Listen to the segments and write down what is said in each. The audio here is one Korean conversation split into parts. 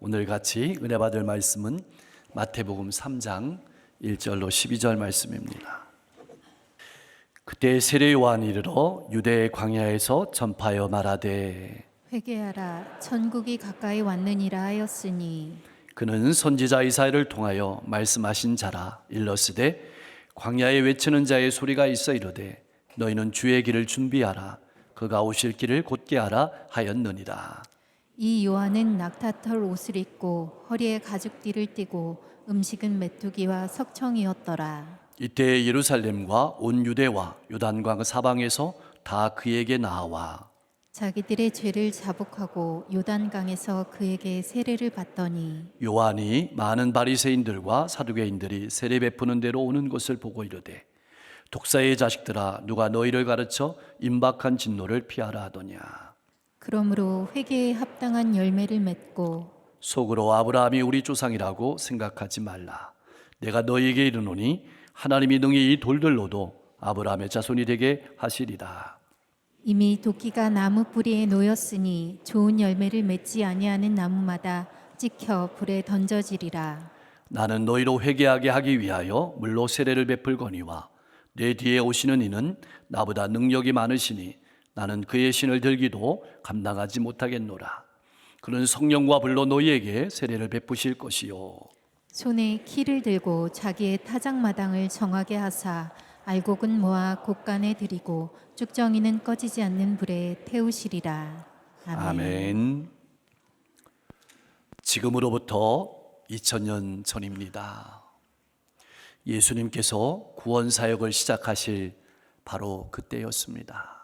오늘 같이 은혜 받을 말씀은 마태복음 3장 1절로 12절 말씀입니다. 그때 세례 요한이 이르러 유대 광야에서 전파하여 말하되 회개하라, 천국이 가까이 왔느니라 하였으니 그는 선지자 이사야를 통하여 말씀하신 자라. 일러스되 광야에 외치는 자의 소리가 있어 이르되 너희는 주의 길을 준비하라, 그가 오실 길을 곧게 하라 하였느니라. 이 요한은 낙타털 옷을 입고 허리에 가죽띠를 띠고 음식은 메뚜기와 석청이었더라. 이때 예루살렘과 온 유대와 요단강 사방에서 다 그에게 나와 자기들의 죄를 자복하고 요단강에서 그에게 세례를 받더니 요한이 많은 바리새인들과 사두개인들이 세례 베푸는 데로 오는 것을 보고 이르되 독사의 자식들아, 누가 너희를 가르쳐 임박한 진노를 피하라 하더냐. 그러므로 회개에 합당한 열매를 맺고 속으로 아브라함이 우리 조상이라고 생각하지 말라. 내가 너희에게 이르노니 하나님이 능히 이 돌들로도 아브라함의 자손이 되게 하시리라. 이미 도끼가 나무 뿌리에 놓였으니 좋은 열매를 맺지 아니하는 나무마다 찍혀 불에 던져지리라. 나는 너희로 회개하게 하기 위하여 물로 세례를 베풀거니와 내 뒤에 오시는 이는 나보다 능력이 많으시니 나는 그의 신을 들기도 감당하지 못하겠노라. 그는 성령과 불로 너희에게 세례를 베푸실 것이요 손에 키를 들고 자기의 타작마당을 정하게 하사 알곡은 모아 곳간에 들이고 쭉정이는 꺼지지 않는 불에 태우시리라. 아멘. 아멘. 지금으로부터 2000년 전입니다. 예수님께서 구원 사역을 시작하실 바로 그때였습니다.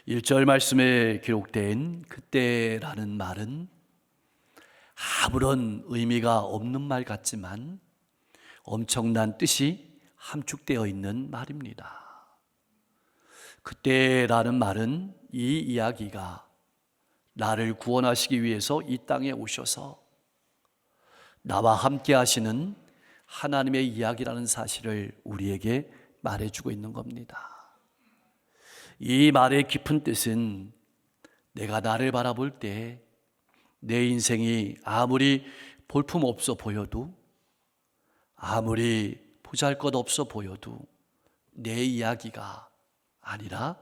1절 말씀에 기록된 그때라는 말은 아무런 의미가 없는 말 같지만 엄청난 뜻이 함축되어 있는 말입니다. 그때라는 말은 이 이야기가 나를 구원하시기 위해서 이 땅에 오셔서 나와 함께 하시는 하나님의 이야기라는 사실을 우리에게 말해주고 있는 겁니다. 이 말의 깊은 뜻은 내가 나를 바라볼 때 내 인생이 아무리 볼품없어 보여도, 아무리 보잘것없어 보여도 내 이야기가 아니라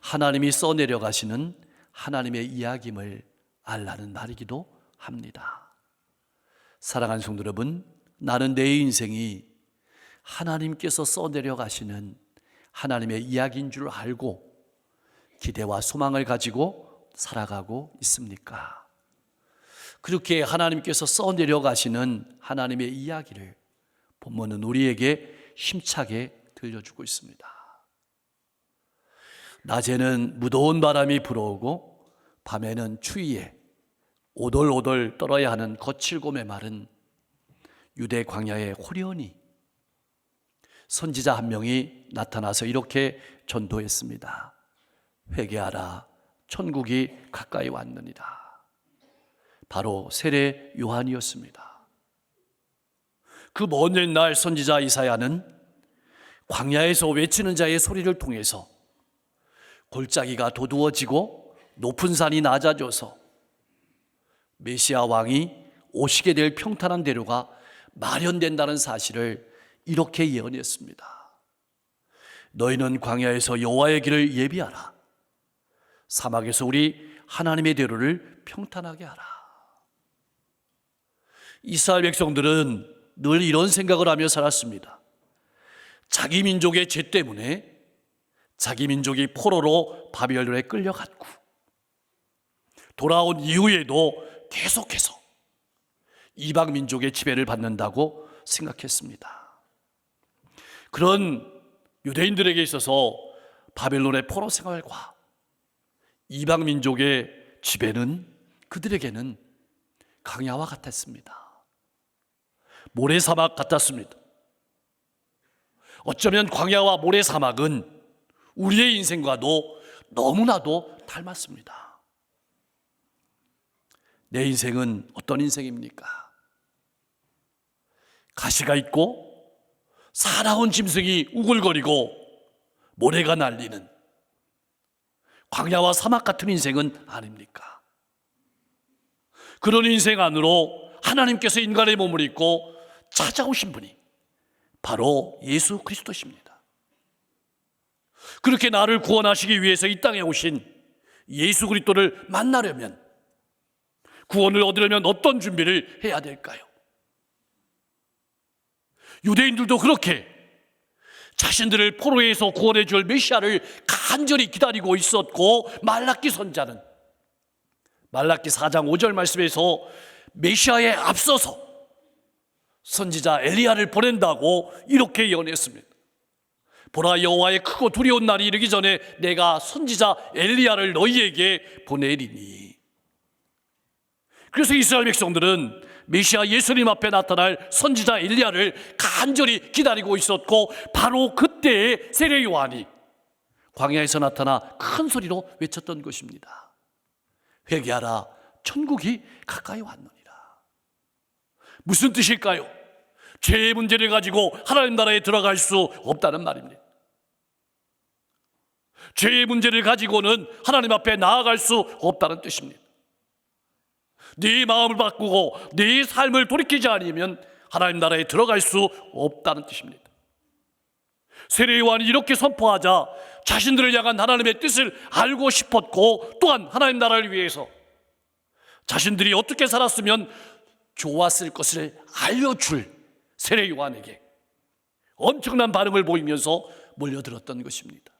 하나님이 써내려 가시는 하나님의 이야기임을 알라는 말이기도 합니다. 사랑하는 성도 여러분, 나는 내 인생이 하나님께서 써내려 가시는 하나님의 이야기인 줄 알고 기대와 소망을 가지고 살아가고 있습니까? 그렇게 하나님께서 써내려 가시는 하나님의 이야기를 본문은 우리에게 힘차게 들려주고 있습니다. 낮에는 무더운 바람이 불어오고 밤에는 추위에 오돌오돌 떨어야 하는 거칠고 메마른 유대 광야의 호련히 선지자 한 명이 나타나서 이렇게 전도했습니다. 회개하라, 천국이 가까이 왔느니라. 바로 세례 요한이었습니다. 그 먼 옛날 선지자 이사야는 광야에서 외치는 자의 소리를 통해서 골짜기가 도두어지고 높은 산이 낮아져서 메시아 왕이 오시게 될 평탄한 대로가 마련된다는 사실을 이렇게 예언했습니다. 너희는 광야에서 여호와의 길을 예비하라. 사막에서 우리 하나님의 대로를 평탄하게 하라. 이스라엘 백성들은 늘 이런 생각을 하며 살았습니다. 자기 민족의 죄 때문에 자기 민족이 포로로 바벨론에 끌려갔고 돌아온 이후에도 계속해서 이방 민족의 지배를 받는다고 생각했습니다. 그런 유대인들에게 있어서 바벨론의 포로 생활과 이방 민족의 지배는 그들에게는 광야와 같았습니다. 모래사막 같았습니다. 어쩌면 광야와 모래사막은 우리의 인생과도 너무나도 닮았습니다. 내 인생은 어떤 인생입니까? 가시가 있고 사나운 짐승이 우글거리고 모래가 날리는 광야와 사막 같은 인생은 아닙니까? 그런 인생 안으로 하나님께서 인간의 몸을 입고 찾아오신 분이 바로 예수 그리스도십니다. 그렇게 나를 구원하시기 위해서 이 땅에 오신 예수 그리스도를 만나려면, 구원을 얻으려면 어떤 준비를 해야 될까요? 유대인들도 그렇게 자신들을 포로에서 구원해 줄 메시아를 간절히 기다리고 있었고, 말라기 선자는 말라기 4장 5절 말씀에서 메시아에 앞서서 선지자 엘리야를 보낸다고 이렇게 예언했습니다. 보라, 여호와의 크고 두려운 날이 이르기 전에 내가 선지자 엘리야를 너희에게 보내리니. 그래서 이스라엘 백성들은 메시아 예수님 앞에 나타날 선지자 엘리야를 간절히 기다리고 있었고, 바로 그때에 세례 요한이 광야에서 나타나 큰 소리로 외쳤던 것입니다. 회개하라, 천국이 가까이 왔느니라. 무슨 뜻일까요? 죄의 문제를 가지고 하나님 나라에 들어갈 수 없다는 말입니다. 죄의 문제를 가지고는 하나님 앞에 나아갈 수 없다는 뜻입니다. 네 마음을 바꾸고 네 삶을 돌이키지 않으면 하나님 나라에 들어갈 수 없다는 뜻입니다. 세례 요한이 이렇게 선포하자 자신들을 향한 하나님의 뜻을 알고 싶었고, 또한 하나님 나라를 위해서 자신들이 어떻게 살았으면 좋았을 것을 알려줄 세례 요한에게 엄청난 반응을 보이면서 몰려들었던 것입니다.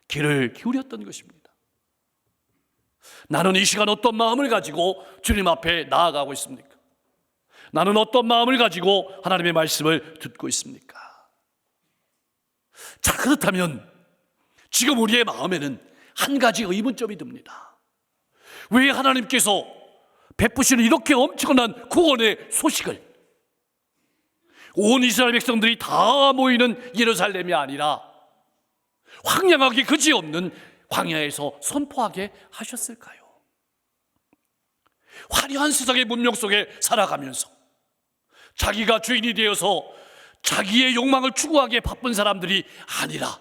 귀를 기울였던 것입니다. 나는 이 시간 어떤 마음을 가지고 주님 앞에 나아가고 있습니까? 나는 어떤 마음을 가지고 하나님의 말씀을 듣고 있습니까? 자, 그렇다면 지금 우리의 마음에는 한 가지 의문점이 듭니다. 왜 하나님께서 베푸시는 이렇게 엄청난 구원의 소식을 온 이스라엘 백성들이 다 모이는 예루살렘이 아니라 황량하기 그지없는 광야에서 선포하게 하셨을까요? 화려한 세상의 문명 속에 살아가면서 자기가 주인이 되어서 자기의 욕망을 추구하기에 바쁜 사람들이 아니라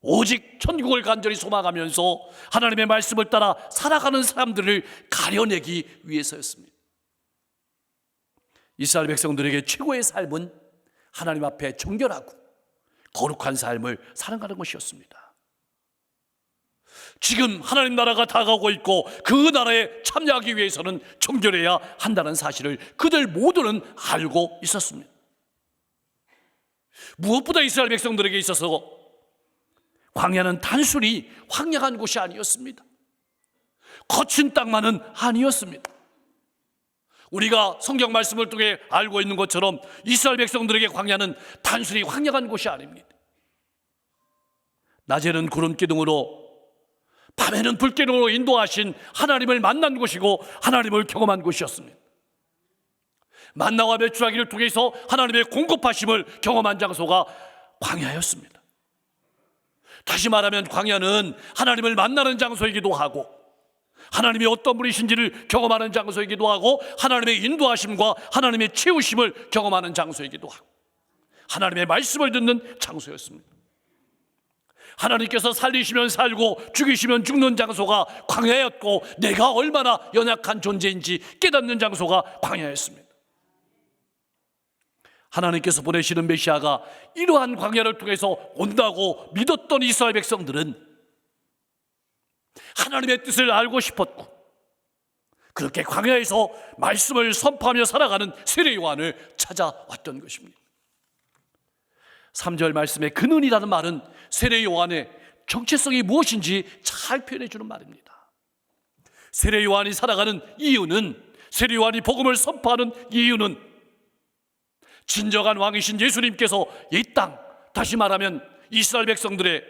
오직 천국을 간절히 소망하면서 하나님의 말씀을 따라 살아가는 사람들을 가려내기 위해서였습니다. 이스라엘 백성들에게 최고의 삶은 하나님 앞에 정결하고 거룩한 삶을 살아가는 것이었습니다. 지금 하나님 나라가 다가오고 있고 그 나라에 참여하기 위해서는 정결해야 한다는 사실을 그들 모두는 알고 있었습니다. 무엇보다 이스라엘 백성들에게 있어서 광야는 단순히 황량한 곳이 아니었습니다. 거친 땅만은 아니었습니다. 우리가 성경 말씀을 통해 알고 있는 것처럼 이스라엘 백성들에게 광야는 단순히 황량한 곳이 아닙니다. 낮에는 구름 기둥으로, 밤에는 불기둥으로 인도하신 하나님을 만난 곳이고 하나님을 경험한 곳이었습니다. 만나와 메추라기를 통해서 하나님의 공급하심을 경험한 장소가 광야였습니다. 다시 말하면 광야는 하나님을 만나는 장소이기도 하고, 하나님이 어떤 분이신지를 경험하는 장소이기도 하고, 하나님의 인도하심과 하나님의 채우심을 경험하는 장소이기도 하고, 하나님의 말씀을 듣는 장소였습니다. 하나님께서 살리시면 살고 죽이시면 죽는 장소가 광야였고, 내가 얼마나 연약한 존재인지 깨닫는 장소가 광야였습니다. 하나님께서 보내시는 메시아가 이러한 광야를 통해서 온다고 믿었던 이스라엘 백성들은 하나님의 뜻을 알고 싶었고, 그렇게 광야에서 말씀을 선포하며 살아가는 세례 요한을 찾아왔던 것입니다. 3절 말씀에 그는이라는 말은 세례 요한의 정체성이 무엇인지 잘 표현해 주는 말입니다. 세례 요한이 살아가는 이유는, 세례 요한이 복음을 선포하는 이유는 진정한 왕이신 예수님께서 이 땅, 다시 말하면 이스라엘 백성들의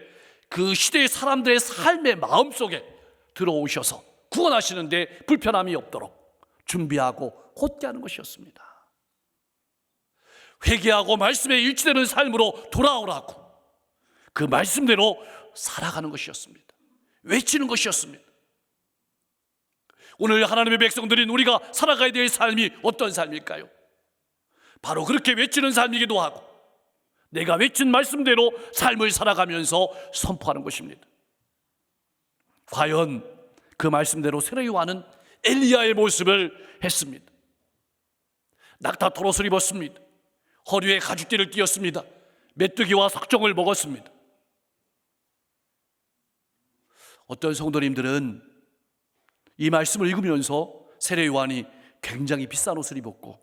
그 시대의 사람들의 삶의 마음속에 들어오셔서 구원하시는데 불편함이 없도록 준비하고 곧게하는 것이었습니다. 회개하고 말씀에 일치되는 삶으로 돌아오라고 그 말씀대로 살아가는 것이었습니다. 외치는 것이었습니다. 오늘 하나님의 백성들인 우리가 살아가야 될 삶이 어떤 삶일까요? 바로 그렇게 외치는 삶이기도 하고, 내가 외친 말씀대로 삶을 살아가면서 선포하는 것입니다. 과연 그 말씀대로 세례 요한은 엘리야의 모습을 했습니다. 낙타 털옷을 입었습니다. 허리에 가죽띠를 띄었습니다. 메뚜기와 석정을 먹었습니다. 어떤 성도님들은 이 말씀을 읽으면서 세례 요한이 굉장히 비싼 옷을 입었고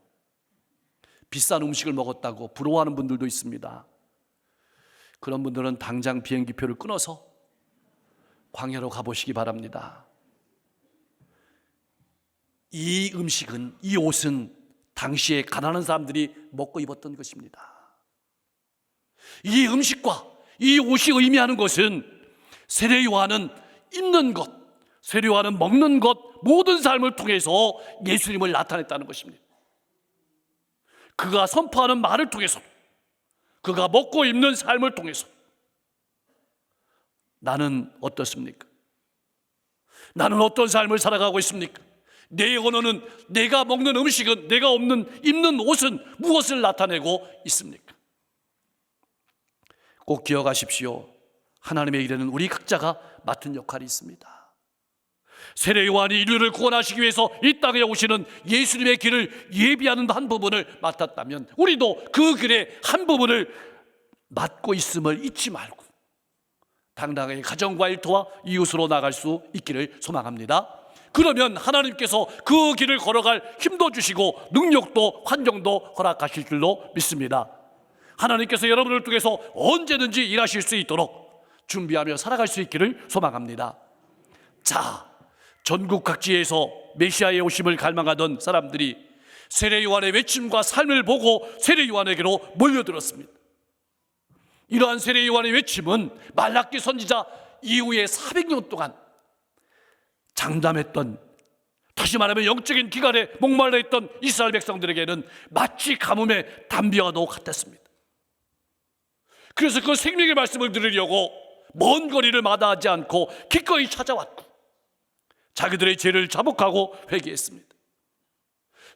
비싼 음식을 먹었다고 부러워하는 분들도 있습니다. 그런 분들은 당장 비행기표를 끊어서 광야로 가보시기 바랍니다. 이 음식은, 이 옷은 당시에 가난한 사람들이 먹고 입었던 것입니다. 이 음식과 이 옷이 의미하는 것은 세례 요한은 입는 것, 세례 요한은 먹는 것, 모든 삶을 통해서 예수님을 나타냈다는 것입니다. 그가 선포하는 말을 통해서, 그가 먹고 입는 삶을 통해서 나는 어떻습니까? 나는 어떤 삶을 살아가고 있습니까? 내 언어는, 내가 먹는 음식은, 내가 입는 옷은 무엇을 나타내고 있습니까? 꼭 기억하십시오. 하나님의 일에는 우리 각자가 맡은 역할이 있습니다. 세례 요한이 인류를 구원하시기 위해서 이 땅에 오시는 예수님의 길을 예비하는 한 부분을 맡았다면 우리도 그 길의 한 부분을 맡고 있음을 잊지 말고 당당하게 가정과 일터와 이웃으로 나갈 수 있기를 소망합니다. 그러면 하나님께서 그 길을 걸어갈 힘도 주시고 능력도 환경도 허락하실 줄로 믿습니다. 하나님께서 여러분을 통해서 언제든지 일하실 수 있도록 준비하며 살아갈 수 있기를 소망합니다. 자, 전국 각지에서 메시아의 오심을 갈망하던 사람들이 세례 요한의 외침과 삶을 보고 세례 요한에게로 몰려들었습니다. 이러한 세례 요한의 외침은 말라기 선지자 이후에 400년 동안 장담했던, 다시 말하면 영적인 기갈에 목말라 있던 이스라엘 백성들에게는 마치 가뭄의 단비와도 같았습니다. 그래서 그 생명의 말씀을 들으려고 먼 거리를 마다하지 않고 기꺼이 찾아왔고 자기들의 죄를 자복하고 회개했습니다.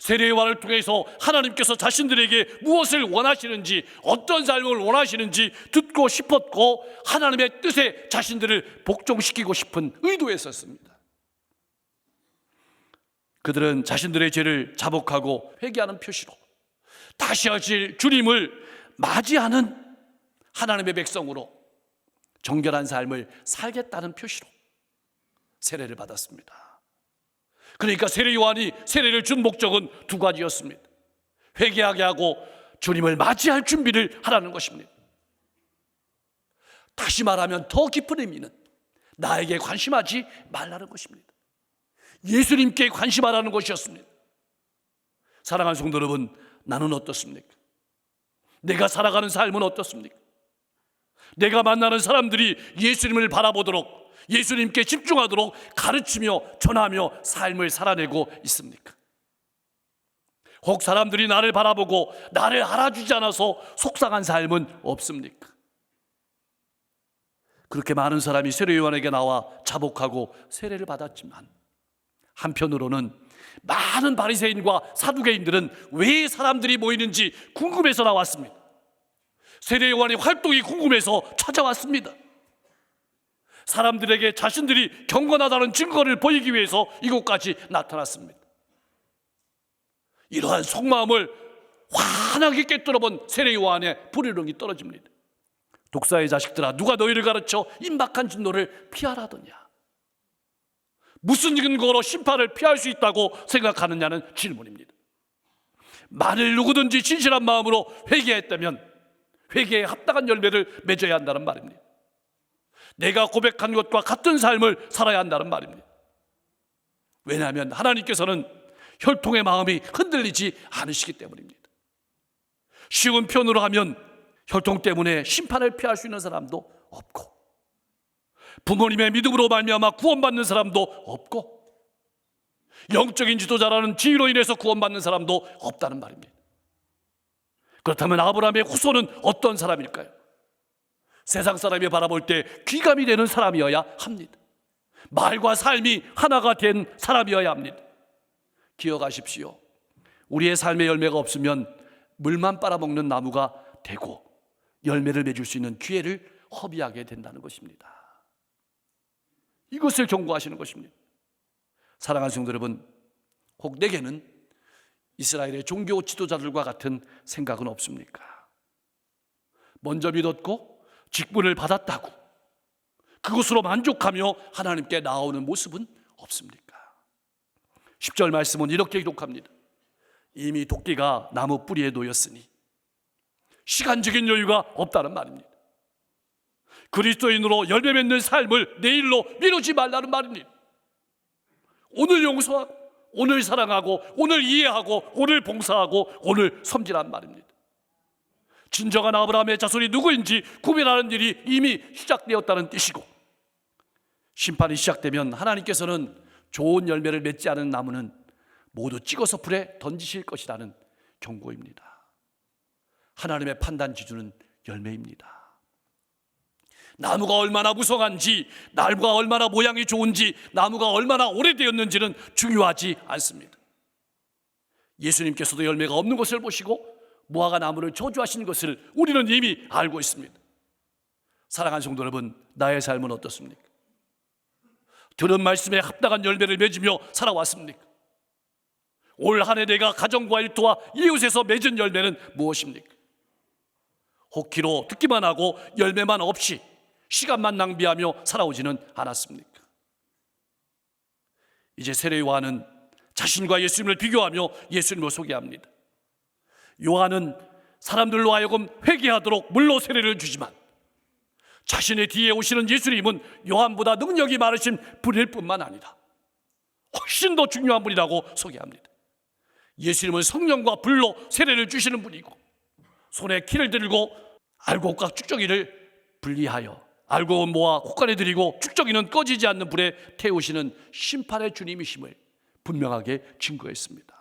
세례 요한을 통해서 하나님께서 자신들에게 무엇을 원하시는지, 어떤 삶을 원하시는지 듣고 싶었고 하나님의 뜻에 자신들을 복종시키고 싶은 의도였었습니다. 그들은 자신들의 죄를 자복하고 회개하는 표시로 다시 하실 주님을 맞이하는 하나님의 백성으로 정결한 삶을 살겠다는 표시로 세례를 받았습니다. 그러니까 세례 요한이 세례를 준 목적은 두 가지였습니다. 회개하게 하고 주님을 맞이할 준비를 하라는 것입니다. 다시 말하면 더 깊은 의미는 나에게 관심하지 말라는 것입니다. 예수님께 관심하라는 것이었습니다. 사랑하는 성도 여러분, 나는 어떻습니까? 내가 살아가는 삶은 어떻습니까? 내가 만나는 사람들이 예수님을 바라보도록, 예수님께 집중하도록 가르치며 전하며 삶을 살아내고 있습니까? 혹 사람들이 나를 바라보고 나를 알아주지 않아서 속상한 삶은 없습니까? 그렇게 많은 사람이 세례 요한에게 나와 자복하고 세례를 받았지만 한편으로는 많은 바리새인과 사두개인들은 왜 사람들이 모이는지 궁금해서 나왔습니다. 세례 요한의 활동이 궁금해서 찾아왔습니다. 사람들에게 자신들이 경건하다는 증거를 보이기 위해서 이곳까지 나타났습니다. 이러한 속마음을 환하게 꿰뚫어본 세례 요한의 불의령이 떨어집니다. 독사의 자식들아, 누가 너희를 가르쳐 임박한 진노를 피하라더냐? 무슨 근거로 심판을 피할 수 있다고 생각하느냐는 질문입니다. 만일 누구든지 진실한 마음으로 회개했다면 회개에 합당한 열매를 맺어야 한다는 말입니다. 내가 고백한 것과 같은 삶을 살아야 한다는 말입니다. 왜냐하면 하나님께서는 혈통의 마음이 흔들리지 않으시기 때문입니다. 쉬운 표현으로 하면 혈통 때문에 심판을 피할 수 있는 사람도 없고 부모님의 믿음으로 말미암아 구원받는 사람도 없고 영적인 지도자라는 지위로 인해서 구원받는 사람도 없다는 말입니다. 그렇다면 아브라함의 후손은 어떤 사람일까요? 세상 사람이 바라볼 때 귀감이 되는 사람이어야 합니다. 말과 삶이 하나가 된 사람이어야 합니다. 기억하십시오. 우리의 삶의 열매가 없으면 물만 빨아먹는 나무가 되고 열매를 맺을 수 있는 기회를 허비하게 된다는 것입니다. 이것을 경고하시는 것입니다. 사랑하는 성도 여러분, 혹 내게는 이스라엘의 종교 지도자들과 같은 생각은 없습니까? 먼저 믿었고 직분을 받았다고 그것으로 만족하며 하나님께 나아오는 모습은 없습니까? 10절 말씀은 이렇게 기록합니다. 이미 도끼가 나무 뿌리에 놓였으니 시간적인 여유가 없다는 말입니다. 그리스도인으로 열매 맺는 삶을 내일로 미루지 말라는 말입니다. 오늘 용서하고 오늘 사랑하고 오늘 이해하고 오늘 봉사하고 오늘 섬기란 말입니다. 진정한 아브라함의 자손이 누구인지 구별하는 일이 이미 시작되었다는 뜻이고, 심판이 시작되면 하나님께서는 좋은 열매를 맺지 않은 나무는 모두 찍어서 불에 던지실 것이라는 경고입니다. 하나님의 판단 기준은 열매입니다. 나무가 얼마나 무성한지, 나무가 얼마나 모양이 좋은지, 나무가 얼마나 오래되었는지는 중요하지 않습니다. 예수님께서도 열매가 없는 것을 보시고 무화과 나무를 저주하신 것을 우리는 이미 알고 있습니다. 사랑하는 성도 여러분, 나의 삶은 어떻습니까? 들은 말씀에 합당한 열매를 맺으며 살아왔습니까? 올 한 해 내가 가정과 일터와 이웃에서 맺은 열매는 무엇입니까? 혹기로 듣기만 하고 열매만 없이 시간만 낭비하며 살아오지는 않았습니까? 이제 세례 요한은 자신과 예수님을 비교하며 예수님을 소개합니다. 요한은 사람들로 하여금 회개하도록 물로 세례를 주지만 자신의 뒤에 오시는 예수님은 요한보다 능력이 많으신 분일 뿐만 아니라 훨씬 더 중요한 분이라고 소개합니다. 예수님은 성령과 불로 세례를 주시는 분이고, 손에 키를 들고 알곡과 쭉정이를 분리하여 알곡은 모아 곳간에 들이고 쭉정이는 꺼지지 않는 불에 태우시는 심판의 주님이심을 분명하게 증거했습니다.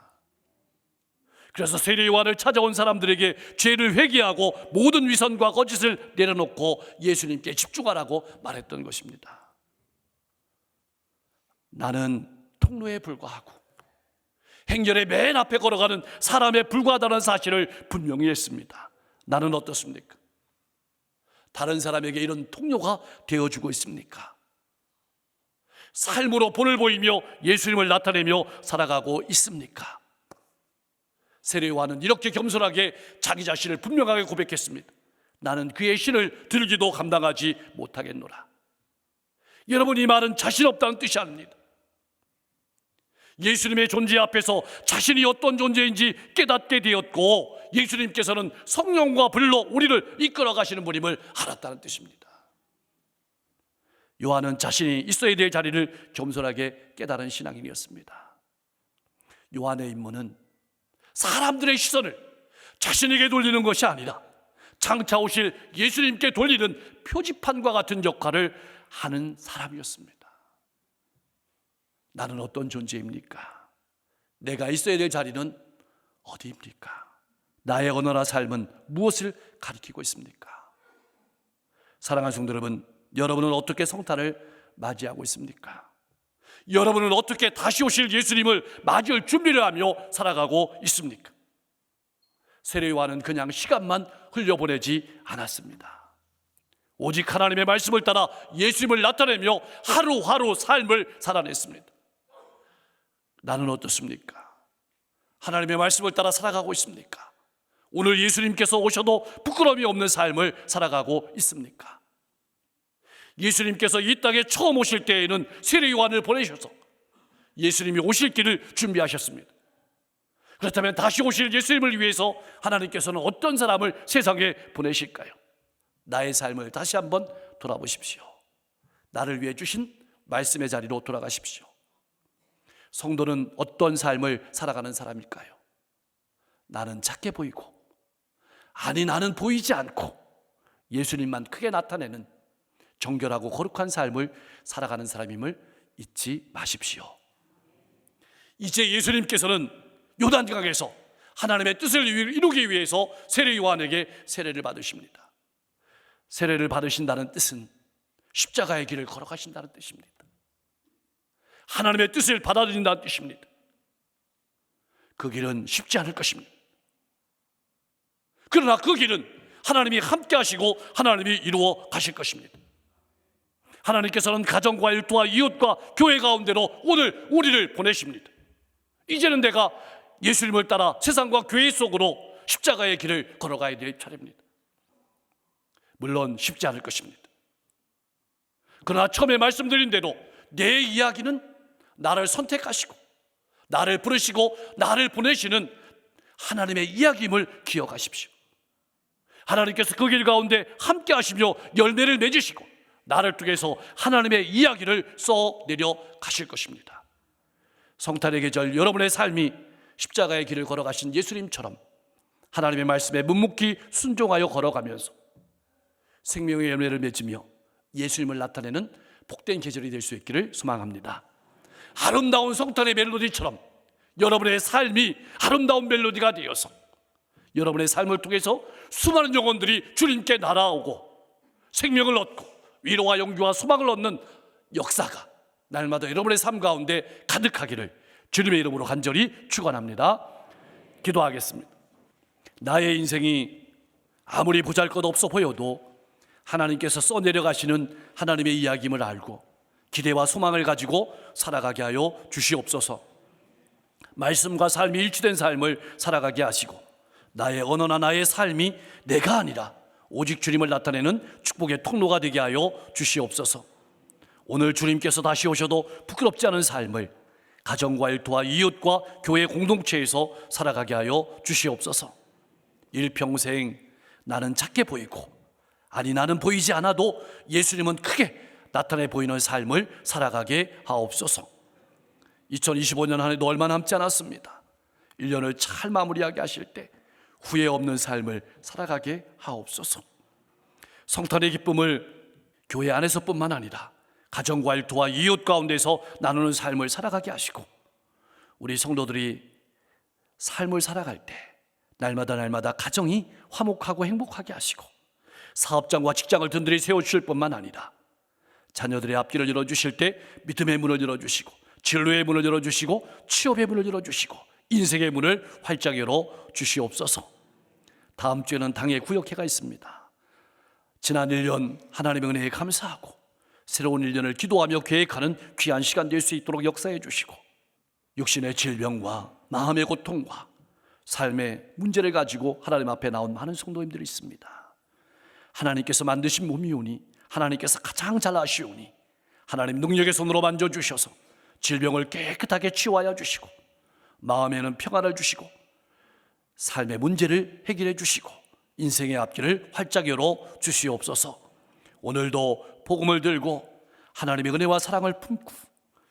그래서 세례 요한을 찾아온 사람들에게 죄를 회개하고 모든 위선과 거짓을 내려놓고 예수님께 집중하라고 말했던 것입니다. 나는 통로에 불과하고 행렬의 맨 앞에 걸어가는 사람에 불과하다는 사실을 분명히 했습니다. 나는 어떻습니까? 다른 사람에게 이런 통로가 되어주고 있습니까? 삶으로 본을 보이며 예수님을 나타내며 살아가고 있습니까? 세례 요한은 이렇게 겸손하게 자기 자신을 분명하게 고백했습니다. 나는 그의 신을 들기도 감당하지 못하겠노라. 여러분, 이 말은 자신 없다는 뜻이 아닙니다. 예수님의 존재 앞에서 자신이 어떤 존재인지 깨닫게 되었고, 예수님께서는 성령과 불로 우리를 이끌어 가시는 분임을 알았다는 뜻입니다. 요한은 자신이 있어야 될 자리를 겸손하게 깨달은 신앙인이었습니다. 요한의 임무는 사람들의 시선을 자신에게 돌리는 것이 아니라 장차 오실 예수님께 돌리는 표지판과 같은 역할을 하는 사람이었습니다. 나는 어떤 존재입니까? 내가 있어야 될 자리는 어디입니까? 나의 언어나 삶은 무엇을 가리키고 있습니까? 사랑하는 성도 여러분, 여러분은 어떻게 성탄을 맞이하고 있습니까? 여러분은 어떻게 다시 오실 예수님을 맞이할 준비를 하며 살아가고 있습니까? 세례 요한은 그냥 시간만 흘려보내지 않았습니다. 오직 하나님의 말씀을 따라 예수님을 나타내며 하루하루 삶을 살아냈습니다. 나는 어떻습니까? 하나님의 말씀을 따라 살아가고 있습니까? 오늘 예수님께서 오셔도 부끄러움이 없는 삶을 살아가고 있습니까? 예수님께서 이 땅에 처음 오실 때에는 세례 요한을 보내셔서 예수님이 오실 길을 준비하셨습니다. 그렇다면 다시 오실 예수님을 위해서 하나님께서는 어떤 사람을 세상에 보내실까요? 나의 삶을 다시 한번 돌아보십시오. 나를 위해 주신 말씀의 자리로 돌아가십시오. 성도는 어떤 삶을 살아가는 사람일까요? 나는 작게 보이고, 아니 나는 보이지 않고 예수님만 크게 나타내는 정결하고 거룩한 삶을 살아가는 사람임을 잊지 마십시오. 이제 예수님께서는 요단강에서 하나님의 뜻을 이루기 위해서 세례 요한에게 세례를 받으십니다. 세례를 받으신다는 뜻은 십자가의 길을 걸어가신다는 뜻입니다. 하나님의 뜻을 받아들인다는 뜻입니다. 그 길은 쉽지 않을 것입니다. 그러나 그 길은 하나님이 함께 하시고 하나님이 이루어 가실 것입니다. 하나님께서는 가정과 일터와 이웃과 교회 가운데로 오늘 우리를 보내십니다. 이제는 내가 예수님을 따라 세상과 교회 속으로 십자가의 길을 걸어가야 될 차례입니다. 물론 쉽지 않을 것입니다. 그러나 처음에 말씀드린 대로 내 이야기는 나를 선택하시고 나를 부르시고 나를 보내시는 하나님의 이야기임을 기억하십시오. 하나님께서 그 길 가운데 함께 하시며 열매를 맺으시고 나를 통해서 하나님의 이야기를 써 내려가실 것입니다. 성탄의 계절 여러분의 삶이 십자가의 길을 걸어가신 예수님처럼 하나님의 말씀에 묵묵히 순종하여 걸어가면서 생명의 열매를 맺으며 예수님을 나타내는 복된 계절이 될 수 있기를 소망합니다. 아름다운 성탄의 멜로디처럼 여러분의 삶이 아름다운 멜로디가 되어서 여러분의 삶을 통해서 수많은 영혼들이 주님께 날아오고 생명을 얻고 위로와 용기와 소망을 얻는 역사가 날마다 여러분의 삶 가운데 가득하기를 주님의 이름으로 간절히 축원합니다. 기도하겠습니다. 나의 인생이 아무리 보잘것없어 보여도 하나님께서 써내려가시는 하나님의 이야기임을 알고 기대와 소망을 가지고 살아가게 하여 주시옵소서. 말씀과 삶이 일치된 삶을 살아가게 하시고 나의 언어나 나의 삶이 내가 아니라 오직 주님을 나타내는 축복의 통로가 되게 하여 주시옵소서. 오늘 주님께서 다시 오셔도 부끄럽지 않은 삶을 가정과 일터와 이웃과 교회 공동체에서 살아가게 하여 주시옵소서. 일평생 나는 작게 보이고 아니 나는 보이지 않아도 예수님은 크게 나타내 보이는 삶을 살아가게 하옵소서. 2025년 한 해도 얼마 남지 않았습니다. 1년을 잘 마무리하게 하실 때 후회 없는 삶을 살아가게 하옵소서. 성탄의 기쁨을 교회 안에서뿐만 아니라 가정과 일터와 이웃 가운데서 나누는 삶을 살아가게 하시고 우리 성도들이 삶을 살아갈 때 날마다 가정이 화목하고 행복하게 하시고 사업장과 직장을 든든히 세워주실 뿐만 아니라 자녀들의 앞길을 열어주실 때 믿음의 문을 열어주시고 진로의 문을 열어주시고 취업의 문을 열어주시고 인생의 문을 활짝 열어주시옵소서. 다음 주에는 당의 구역회가 있습니다. 지난 1년 하나님의 은혜에 감사하고 새로운 1년을 기도하며 계획하는 귀한 시간 될 수 있도록 역사해 주시고 육신의 질병과 마음의 고통과 삶의 문제를 가지고 하나님 앞에 나온 많은 성도님들이 있습니다. 하나님께서 만드신 몸이오니 하나님께서 가장 잘 아시오니 하나님 능력의 손으로 만져주셔서 질병을 깨끗하게 치유하여 주시고 마음에는 평안을 주시고 삶의 문제를 해결해 주시고 인생의 앞길을 활짝 열어 주시옵소서. 오늘도 복음을 들고 하나님의 은혜와 사랑을 품고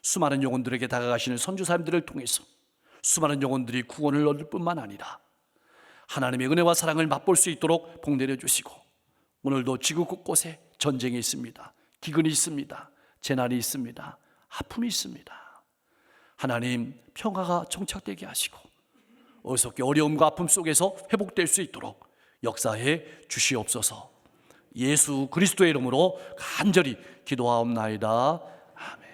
수많은 영혼들에게 다가가시는 선교사님들을 통해서 수많은 영혼들이 구원을 얻을 뿐만 아니라 하나님의 은혜와 사랑을 맛볼 수 있도록 복 내려주시고 오늘도 지구 곳곳에 전쟁이 있습니다. 기근이 있습니다. 재난이 있습니다. 아픔이 있습니다. 하나님 평화가 정착되게 하시고 어리석게 어려움과 아픔 속에서 회복될 수 있도록 역사해 주시옵소서. 예수 그리스도의 이름으로 간절히 기도하옵나이다. 아멘.